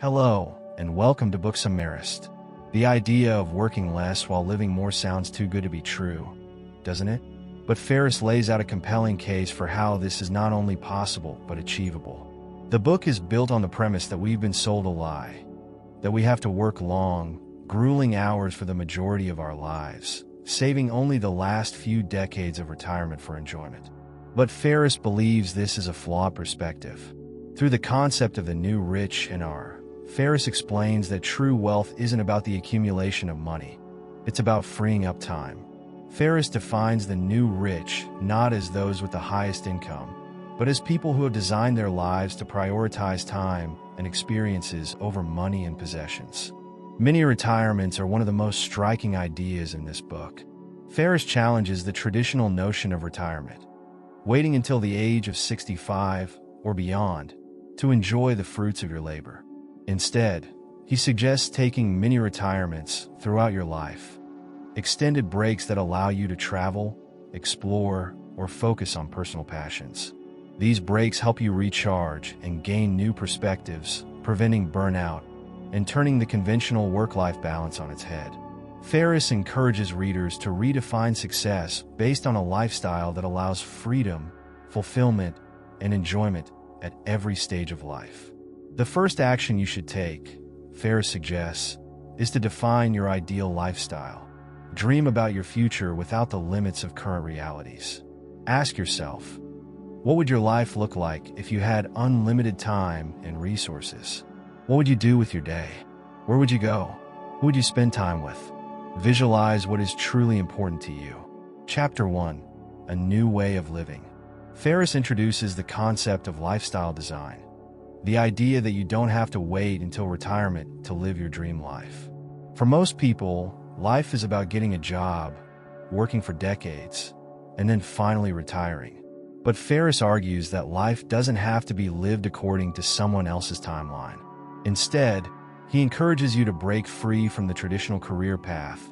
Hello, and welcome to Booksumarist. The idea of working less while living more sounds too good to be true, doesn't it? But Ferriss lays out a compelling case for how this is not only possible, but achievable. The book is built on the premise that we've been sold a lie, that we have to work long, grueling hours for the majority of our lives, saving only the last few decades of retirement for enjoyment. But Ferriss believes this is a flawed perspective. Through the concept of the new rich and Ferriss explains that true wealth isn't about the accumulation of money. It's about freeing up time. Ferriss defines the new rich not as those with the highest income, but as people who have designed their lives to prioritize time and experiences over money and possessions. Mini retirements are one of the most striking ideas in this book. Ferriss challenges the traditional notion of retirement, waiting until the age of 65 or beyond to enjoy the fruits of your labor. Instead, he suggests taking mini retirements throughout your life, extended breaks that allow you to travel, explore, or focus on personal passions. These breaks help you recharge and gain new perspectives, preventing burnout and turning the conventional work-life balance on its head. Ferriss encourages readers to redefine success based on a lifestyle that allows freedom, fulfillment, and enjoyment at every stage of life. The first action you should take, Ferriss suggests, is to define your ideal lifestyle. Dream about your future without the limits of current realities. Ask yourself, what would your life look like if you had unlimited time and resources? What would you do with your day? Where would you go? Who would you spend time with? Visualize what is truly important to you. Chapter 1: A New Way of Living. Ferriss introduces the concept of lifestyle design, the idea that you don't have to wait until retirement to live your dream life. For most people, life is about getting a job, working for decades, and then finally retiring. But Ferriss argues that life doesn't have to be lived according to someone else's timeline. Instead, he encourages you to break free from the traditional career path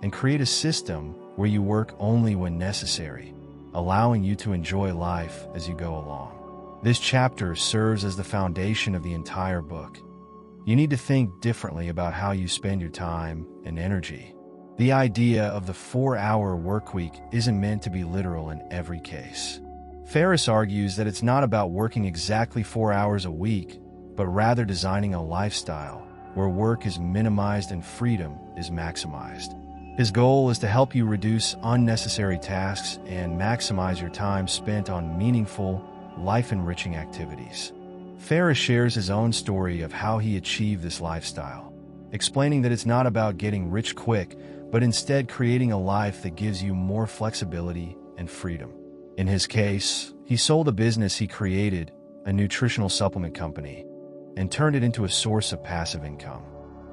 and create a system where you work only when necessary, allowing you to enjoy life as you go along. This chapter serves as the foundation of the entire book. You need to think differently about how you spend your time and energy. The idea of the 4-hour workweek isn't meant to be literal in every case. Ferriss argues that it's not about working exactly 4 hours a week, but rather designing a lifestyle where work is minimized and freedom is maximized. His goal is to help you reduce unnecessary tasks and maximize your time spent on meaningful, life-enriching activities. Ferriss shares his own story of how he achieved this lifestyle, explaining that it's not about getting rich quick, but instead creating a life that gives you more flexibility and freedom. In his case, he sold a business he created, a nutritional supplement company, and turned it into a source of passive income.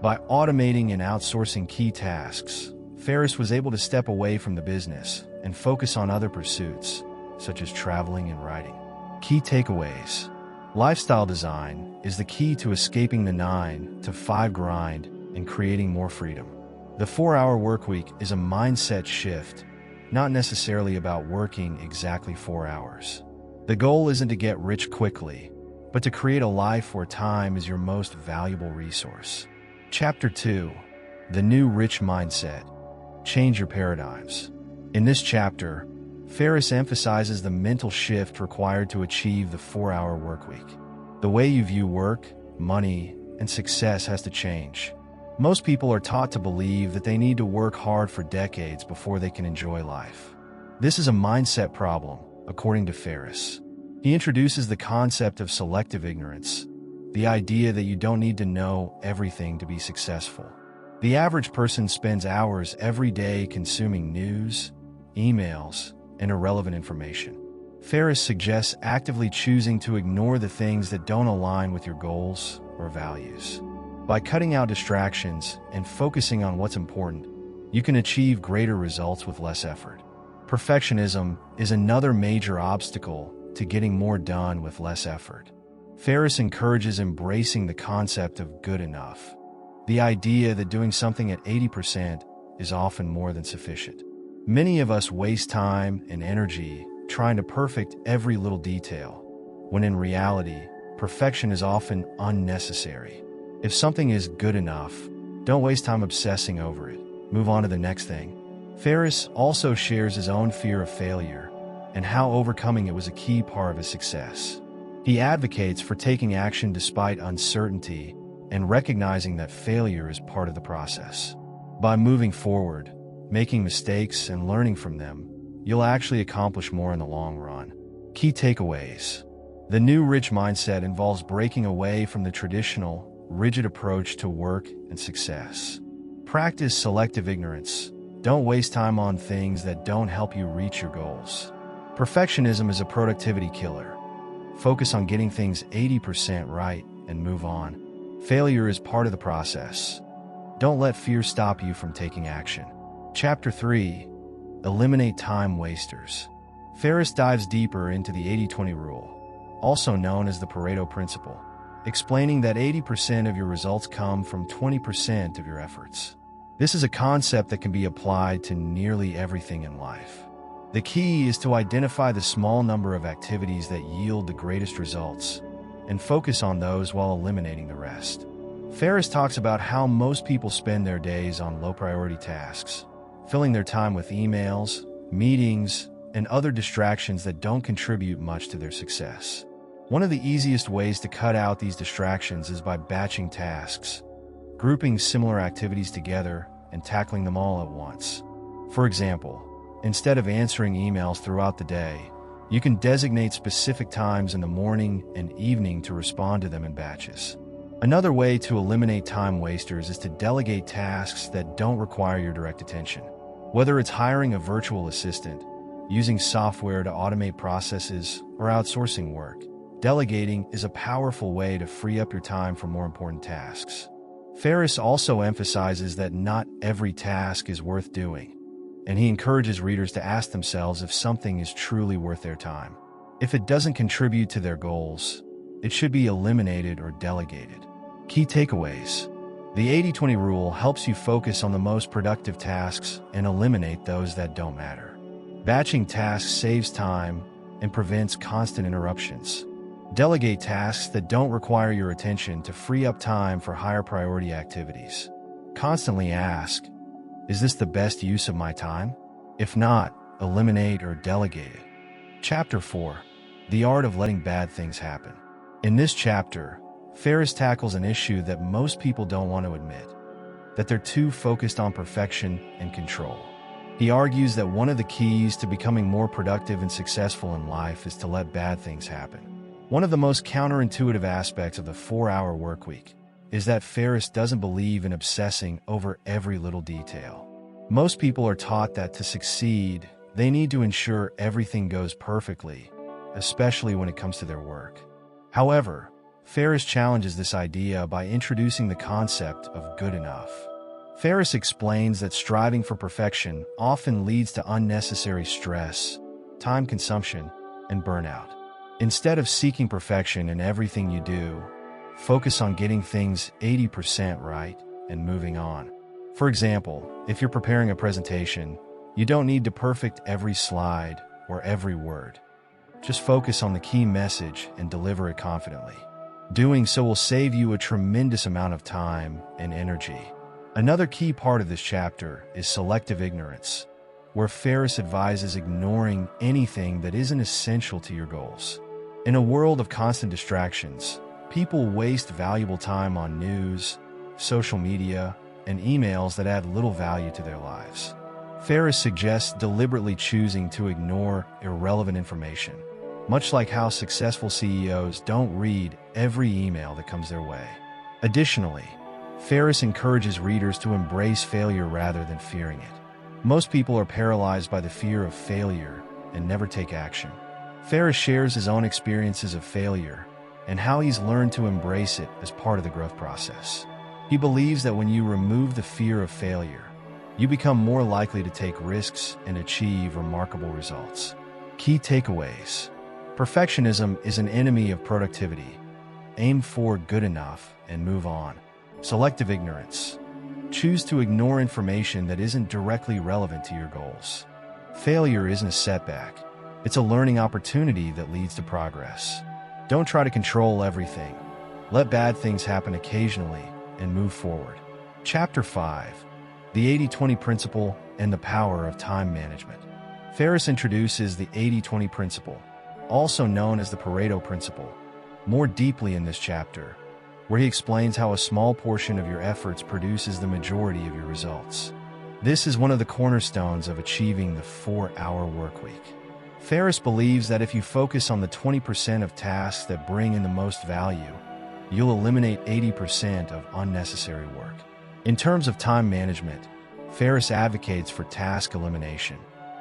By automating and outsourcing key tasks, Ferriss was able to step away from the business and focus on other pursuits, such as traveling and writing. Key takeaways. Lifestyle design is the key to escaping the 9-to-5 grind and creating more freedom. The 4-hour workweek is a mindset shift, not necessarily about working exactly 4 hours. The goal isn't to get rich quickly, but to create a life where time is your most valuable resource. Chapter 2: The New Rich Mindset. Change your paradigms. In this chapter, Ferriss emphasizes the mental shift required to achieve the 4-hour workweek. The way you view work, money, and success has to change. Most people are taught to believe that they need to work hard for decades before they can enjoy life. This is a mindset problem, according to Ferriss. He introduces the concept of selective ignorance, the idea that you don't need to know everything to be successful. The average person spends hours every day consuming news, emails, and irrelevant information. Ferriss suggests actively choosing to ignore the things that don't align with your goals or values. By cutting out distractions and focusing on what's important, you can achieve greater results with less effort. Perfectionism is another major obstacle to getting more done with less effort. Ferriss encourages embracing the concept of good enough, the idea that doing something at 80% is often more than sufficient. Many of us waste time and energy trying to perfect every little detail, when in reality, perfection is often unnecessary. If something is good enough, don't waste time obsessing over it. Move on to the next thing. Ferriss also shares his own fear of failure and how overcoming it was a key part of his success. He advocates for taking action despite uncertainty and recognizing that failure is part of the process. By moving forward, making mistakes, and learning from them, you'll actually accomplish more in the long run. Key takeaways. The new rich mindset involves breaking away from the traditional, rigid approach to work and success. Practice selective ignorance. Don't waste time on things that don't help you reach your goals. Perfectionism is a productivity killer. Focus on getting things 80% right and move on. Failure is part of the process. Don't let fear stop you from taking action. Chapter 3. Eliminate time wasters. Ferriss dives deeper into the 80-20 rule, also known as the Pareto principle, explaining that 80% of your results come from 20% of your efforts. This is a concept that can be applied to nearly everything in life. The key is to identify the small number of activities that yield the greatest results and focus on those while eliminating the rest. Ferriss talks about how most people spend their days on low-priority tasks, filling their time with emails, meetings, and other distractions that don't contribute much to their success. One of the easiest ways to cut out these distractions is by batching tasks, grouping similar activities together, and tackling them all at once. For example, instead of answering emails throughout the day, you can designate specific times in the morning and evening to respond to them in batches. Another way to eliminate time wasters is to delegate tasks that don't require your direct attention. Whether it's hiring a virtual assistant, using software to automate processes, or outsourcing work, delegating is a powerful way to free up your time for more important tasks. Ferriss also emphasizes that not every task is worth doing, and he encourages readers to ask themselves if something is truly worth their time. If it doesn't contribute to their goals, it should be eliminated or delegated. Key takeaways. The 80-20 rule helps you focus on the most productive tasks and eliminate those that don't matter. Batching tasks saves time and prevents constant interruptions. Delegate tasks that don't require your attention to free up time for higher priority activities. Constantly ask, is this the best use of my time? If not, eliminate or delegate it. Chapter 4. The Art of Letting Bad Things Happen. In this chapter, Ferriss tackles an issue that most people don't want to admit, that they're too focused on perfection and control. He argues that one of the keys to becoming more productive and successful in life is to let bad things happen. One of the most counterintuitive aspects of the 4-hour workweek is that Ferriss doesn't believe in obsessing over every little detail. Most people are taught that to succeed, they need to ensure everything goes perfectly, especially when it comes to their work. However, Ferriss challenges this idea by introducing the concept of good enough. Ferriss explains that striving for perfection often leads to unnecessary stress, time consumption, and burnout. Instead of seeking perfection in everything you do, focus on getting things 80% right and moving on. For example, if you're preparing a presentation, you don't need to perfect every slide or every word. Just focus on the key message and deliver it confidently. Doing so will save you a tremendous amount of time and energy. Another key part of this chapter is selective ignorance, where Ferriss advises ignoring anything that isn't essential to your goals. In a world of constant distractions, people waste valuable time on news, social media, and emails that add little value to their lives. Ferriss suggests deliberately choosing to ignore irrelevant information, much like how successful CEOs don't read every email that comes their way. Additionally, Ferriss encourages readers to embrace failure rather than fearing it. Most people are paralyzed by the fear of failure and never take action. Ferriss shares his own experiences of failure and how he's learned to embrace it as part of the growth process. He believes that when you remove the fear of failure, you become more likely to take risks and achieve remarkable results. Key takeaways. Perfectionism is an enemy of productivity. Aim for good enough and move on. Selective ignorance. Choose to ignore information that isn't directly relevant to your goals. Failure isn't a setback. It's a learning opportunity that leads to progress. Don't try to control everything. Let bad things happen occasionally and move forward. Chapter 5: The 80-20 Principle and the Power of Time Management. Ferriss introduces the 80-20 principle, also known as the Pareto principle, more deeply in this chapter, where he explains how a small portion of your efforts produces the majority of your results. This is one of the cornerstones of achieving the 4-hour workweek. Ferriss believes that if you focus on the 20% of tasks that bring in the most value, you'll eliminate 80% of unnecessary work. In terms of time management, Ferriss advocates for task elimination.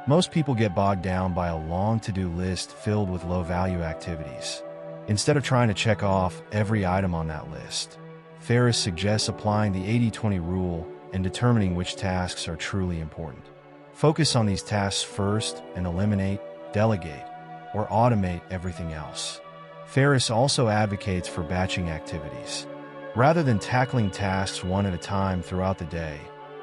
Most people get bogged down by a long to-do list filled with low-value activities. Instead of trying to check off every item on that list, Ferriss suggests applying the 80-20 rule and determining which tasks are truly important. Focus on these tasks first and eliminate, delegate, or automate everything else. Ferriss also advocates for batching activities. Rather than tackling tasks one at a time throughout the day,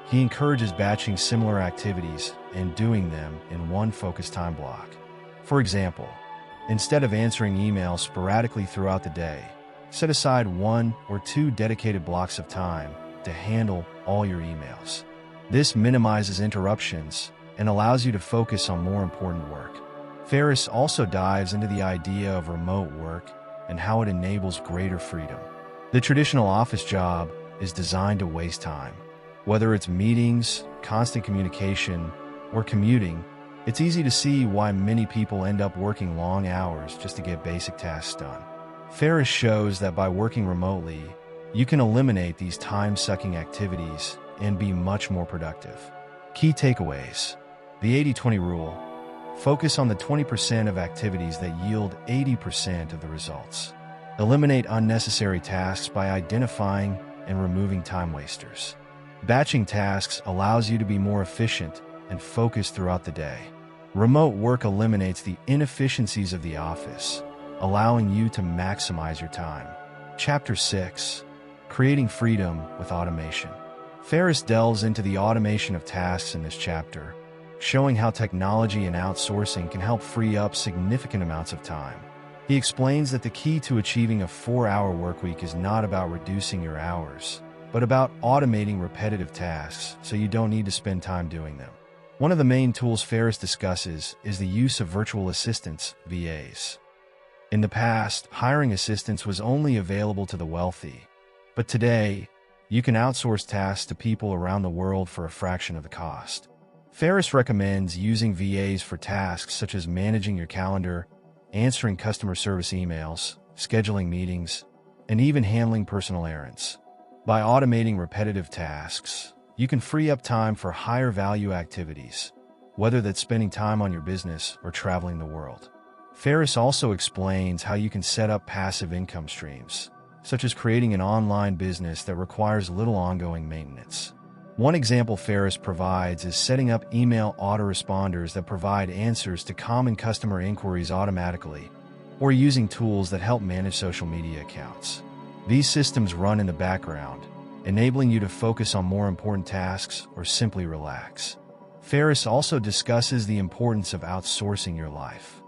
he encourages batching similar activities and doing them in one focused time block. For example, instead of answering emails sporadically throughout the day, set aside 1 or 2 dedicated blocks of time to handle all your emails. This minimizes interruptions and allows you to focus on more important work. Ferriss also dives into the idea of remote work and how it enables greater freedom. The traditional office job is designed to waste time. Whether it's meetings, constant communication, or commuting, it's easy to see why many people end up working long hours just to get basic tasks done. Ferriss shows that by working remotely, you can eliminate these time-sucking activities and be much more productive. Key takeaways: the 80-20 rule. Focus on the 20% of activities that yield 80% of the results. Eliminate unnecessary tasks by identifying and removing time wasters. Batching tasks allows you to be more efficient and focused throughout the day. Remote work eliminates the inefficiencies of the office, allowing you to maximize your time. Chapter 6: Creating Freedom with Automation. Ferriss delves into the automation of tasks in this chapter, showing how technology and outsourcing can help free up significant amounts of time. He explains that the key to achieving a 4-hour workweek is not about reducing your hours, but about automating repetitive tasks so you don't need to spend time doing them. One of the main tools Ferriss discusses is the use of virtual assistants, VAs. In the past, hiring assistants was only available to the wealthy, but today, you can outsource tasks to people around the world for a fraction of the cost. Ferriss recommends using VAs for tasks such as managing your calendar, answering customer service emails, scheduling meetings, and even handling personal errands. By automating repetitive tasks, you can free up time for higher value activities, whether that's spending time on your business or traveling the world. Ferriss also explains how you can set up passive income streams, such as creating an online business that requires little ongoing maintenance. One example Ferriss provides is setting up email autoresponders that provide answers to common customer inquiries automatically, or using tools that help manage social media accounts. These systems run in the background, enabling you to focus on more important tasks or simply relax. Ferriss also discusses the importance of outsourcing your life,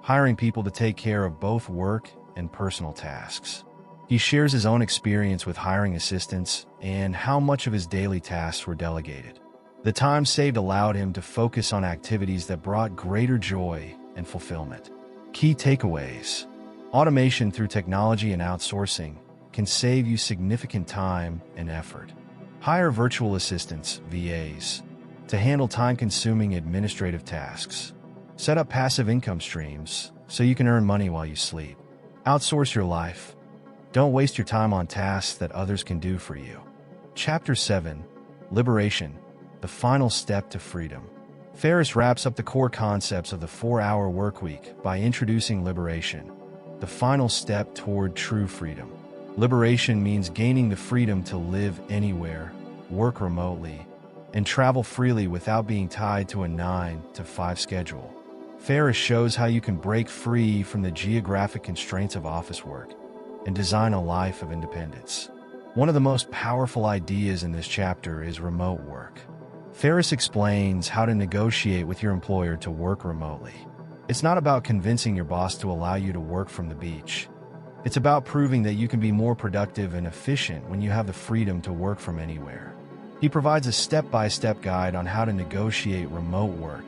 hiring people to take care of both work and personal tasks. He shares his own experience with hiring assistants and how much of his daily tasks were delegated. The time saved allowed him to focus on activities that brought greater joy and fulfillment. Key takeaways: automation through technology and outsourcing can save you significant time and effort. Hire virtual assistants, VAs, to handle time-consuming administrative tasks. Set up passive income streams so you can earn money while you sleep. Outsource your life. Don't waste your time on tasks that others can do for you. Chapter 7: Liberation, the Final Step to Freedom. Ferriss wraps up the core concepts of the 4-hour workweek by introducing liberation, the final step toward true freedom. Liberation means gaining the freedom to live anywhere, work remotely, and travel freely without being tied to a 9-to-5 schedule. Ferriss shows how you can break free from the geographic constraints of office work and design a life of independence. One of the most powerful ideas in this chapter is remote work. Ferriss explains how to negotiate with your employer to work remotely. It's not about convincing your boss to allow you to work from the beach. It's about proving that you can be more productive and efficient when you have the freedom to work from anywhere. He provides a step-by-step guide on how to negotiate remote work,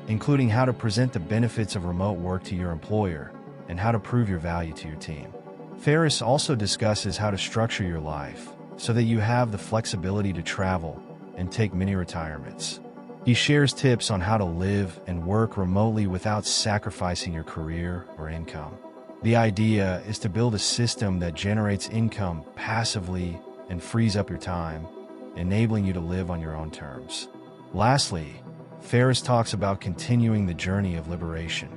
including how to present the benefits of remote work to your employer and how to prove your value to your team. Ferriss also discusses how to structure your life so that you have the flexibility to travel and take mini retirements. He shares tips on how to live and work remotely without sacrificing your career or income. The idea is to build a system that generates income passively and frees up your time, enabling you to live on your own terms. Lastly, Ferriss talks about continuing the journey of liberation.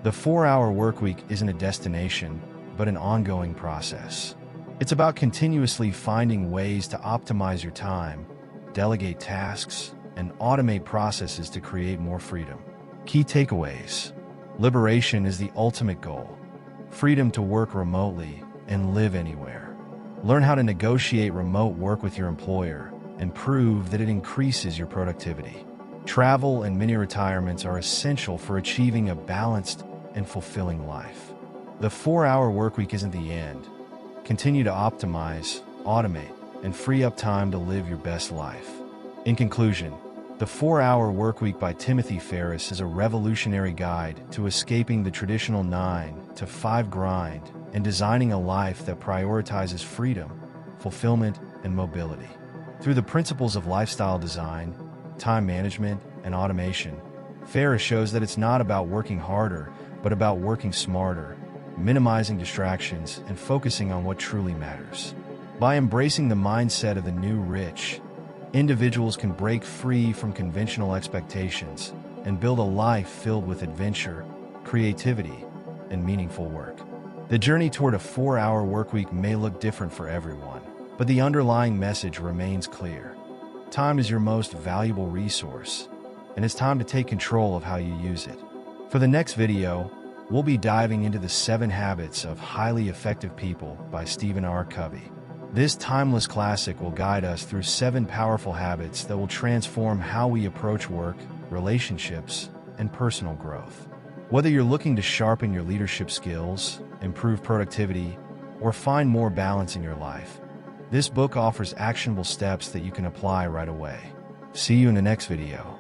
The 4-hour workweek isn't a destination, but an ongoing process. It's about continuously finding ways to optimize your time, delegate tasks, and automate processes to create more freedom. Key takeaways. Liberation is the ultimate goal. Freedom to work remotely and live anywhere. Learn how to negotiate remote work with your employer and prove that it increases your productivity. Travel and mini retirements are essential for achieving a balanced and fulfilling life. The 4-hour workweek isn't the end. Continue to optimize, automate, and free up time to live your best life. In conclusion, The 4-Hour Workweek by Timothy Ferriss is a revolutionary guide to escaping the traditional 9-to-5 grind and designing a life that prioritizes freedom, fulfillment, and mobility. Through the principles of lifestyle design, time management, and automation, Ferriss shows that it's not about working harder, but about working smarter, minimizing distractions, and focusing on what truly matters. By embracing the mindset of the new rich, individuals can break free from conventional expectations and build a life filled with adventure, creativity, and meaningful work. The journey toward a 4-hour workweek may look different for everyone, but the underlying message remains clear. Time is your most valuable resource, and it's time to take control of how you use it. For the next video, we'll be diving into the 7 Habits of Highly Effective People by Stephen R. Covey. This timeless classic will guide us through 7 powerful habits that will transform how we approach work, relationships, and personal growth. Whether you're looking to sharpen your leadership skills, improve productivity, or find more balance in your life, this book offers actionable steps that you can apply right away. See you in the next video.